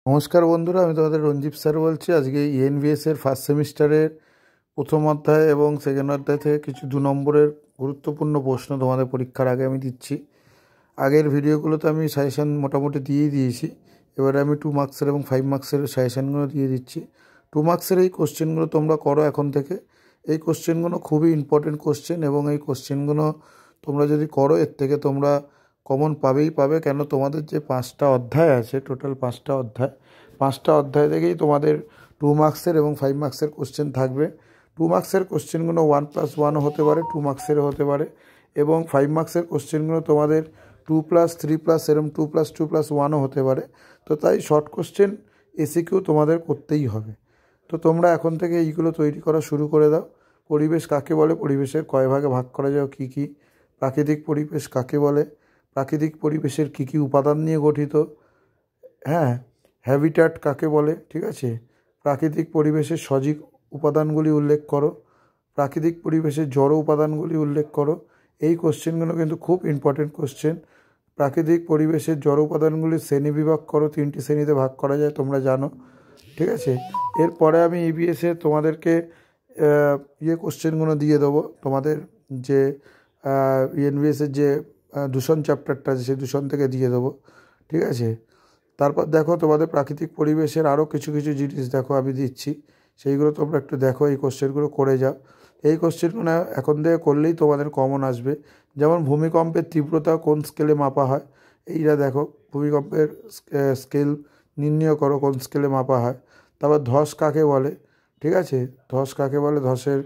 নমস্কার বন্ধুরা, আমি তোমাদের রঞ্জীব স্যার বলছি। আজকে ইএনভিএসের ফার্স্ট সেমিস্টারের প্রথম অধ্যায় এবং সেকেন্ড অধ্যায় থেকে কিছু 2 নম্বরের গুরুত্বপূর্ণ প্রশ্ন তোমাদের পরীক্ষার আগে আমি দিচ্ছি। আগের ভিডিওগুলোতে আমি সাজেশান মোটামুটি দিয়েই দিয়েছি। এবারে আমি 2 মার্কসের এবং 5 মার্কসের সাজেশানগুলো দিয়ে দিচ্ছি। 2 মার্কসের এই কোশ্চেনগুলো তোমরা করো এখন থেকে। এই কোশ্চেনগুলো খুবই ইম্পর্টেন্ট কোশ্চেন এবং এই কোশ্চেনগুলো তোমরা যদি করো এর থেকে তোমরা কমন পাবে। কেন, তোমাদের যে 5টা অধ্যায় আছে, টোটাল 5টা অধ্যায় থেকেই তোমাদের 2 মার্কসের এবং 5 মার্কসের কোশ্চেন থাকবে। 2 মার্কসের কোশ্চেনগুলো 1+1 হতে পারে, 2 মার্কসেরও হতে পারে, এবং 5 মার্কসের কোশ্চেনগুলো তোমাদের 2+3+ এরম 2+2+1ও হতে পারে। তো তাই শর্ট কোশ্চেন এসিকিউ তোমাদের করতেই হবে। তো তোমরা এখন থেকে এইগুলো তৈরি করা শুরু করে দাও। পরিবেশ কাকে বলে, পরিবেশের কয় ভাগে ভাগ করা যায়, কী কী? প্রাকৃতিক পরিবেশ কাকে বলে, প্রাকৃতিক পরিবেশের কী কী উপাদান নিয়ে গঠিত, হ্যাবিট্যাট কাকে বলে, ঠিক আছে? প্রাকৃতিক পরিবেশের সজীব উপাদানগুলি উল্লেখ করো, প্রাকৃতিক পরিবেশের জড় উপাদানগুলি উল্লেখ করো। এই কোশ্চেনগুলো কিন্তু খুব ইম্পর্টেন্ট কোশ্চেন। প্রাকৃতিক পরিবেশের জড় উপাদানগুলি শ্রেণীবিভাগ করো, 3টি শ্রেণীতে ভাগ করা যায়, তোমরা জানো, ঠিক আছে? এরপরে আমি ইবিএসে তোমাদেরকে কোশ্চেনগুলো দিয়ে দেবো। তোমাদের যে ইএনভিএসের যে দূষণ চ্যাপ্টারটা আছে সেই দূষণ থেকে দিয়ে দেবো, ঠিক আছে? তারপর দেখো তোমাদের প্রাকৃতিক পরিবেশের আরও কিছু কিছু জিনিস দেখো আমি দিচ্ছি, সেইগুলো তোমরা একটু দেখো, এই কোশ্চেনগুলো করে যাও। এই কোশ্চেনগুলো এখন থেকে করলেই তোমাদের কমন আসবে। যেমন ভূমিকম্পের তীব্রতা কোন স্কেলে মাপা হয়, এইটা দেখো, ভূমিকম্পের স্কেল নির্ণয় করো, কোন স্কেলে মাপা হয়। তারপর ধস কাকে বলে, ঠিক আছে? ধস কাকে বলে, ধসের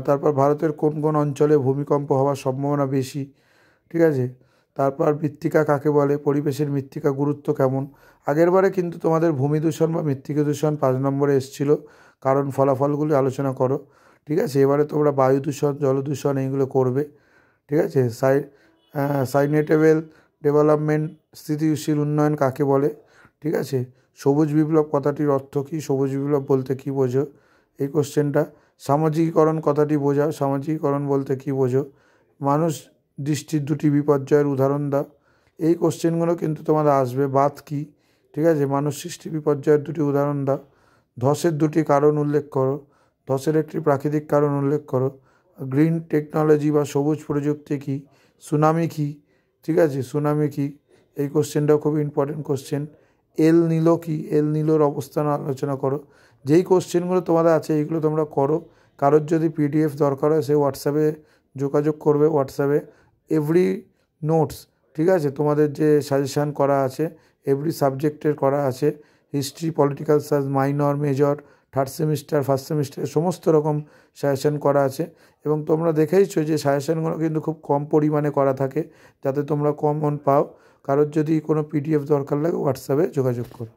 তারপর ভারতের কোন কোন অঞ্চলে ভূমিকম্প হওয়ার সম্ভাবনা বেশি, ঠিক আছে? তারপর মৃত্তিকা কাকে বলে, পরিবেশের মৃত্তিকা গুরুত্ব কেমন। আগেরবারে কিন্তু তোমাদের ভূমি দূষণ বা মৃত্তিকা দূষণ 5 নম্বরে এসেছিল, কারণ ফলাফলগুলি আলোচনা করো, ঠিক আছে? এবারে তোমরা বায়ু দূষণ, জল দূষণ এইগুলো করবে, ঠিক আছে? সাইনেটেবল ডেভেলপমেন্ট, স্থিতিশীল উন্নয়ন কাকে বলে, ঠিক আছে? সবুজ বিপ্লব কথাটির অর্থ কী, সবুজ বিপ্লব বলতে কী বোঝো, এই কোশ্চেনটা। সামাজিকীকরণ কথাটি বোঝাও, সামাজিকীকরণ বলতে কী বোঝো। মানুষ দৃষ্টির 2টি বিপর্যয়ের উদাহরণ দাও। এই কোশ্চেনগুলো কিন্তু তোমাদের আসবে। বাত কী, ঠিক আছে? মানুষ সৃষ্টি বিপর্যয়ের 2টি উদাহরণ দাও। ধসের 2টি কারণ উল্লেখ করো, ধসের একটি প্রাকৃতিক কারণ উল্লেখ করো। গ্রিন টেকনোলজি বা সবুজ প্রযুক্তি কী, সুনামি কী, ঠিক আছে? সুনামি কী, এই কোশ্চেনটাও খুব ইম্পর্টেন্ট কোশ্চেন। এল নিলো কী, এল নিলোর অবস্থান আলোচনা করো। যেই কোশ্চেনগুলো তোমাদের আছে এইগুলো তোমরা করো। কারোর যদি পিডিএফ দরকার হয় সে হোয়াটসঅ্যাপে যোগাযোগ করবে, হোয়াটসঅ্যাপে এভরি নোটস, ঠিক আছে? তোমাদের যে সাজেশান করা আছে এভরি সাবজেক্টের করা আছে, history, political science, minor, major, third semester, first semester, সমস্ত রকম সাজেশান করা আছে। এবং তোমরা দেখেইছো যে সাজেশানগুলো কিন্তু খুব কম পরিমাণে করা থাকে, যাতে তোমরা কমন পাও। কারোর যদি কোনো পিডিএফ দরকার লাগে হোয়াটসঅ্যাপে যোগাযোগ করো।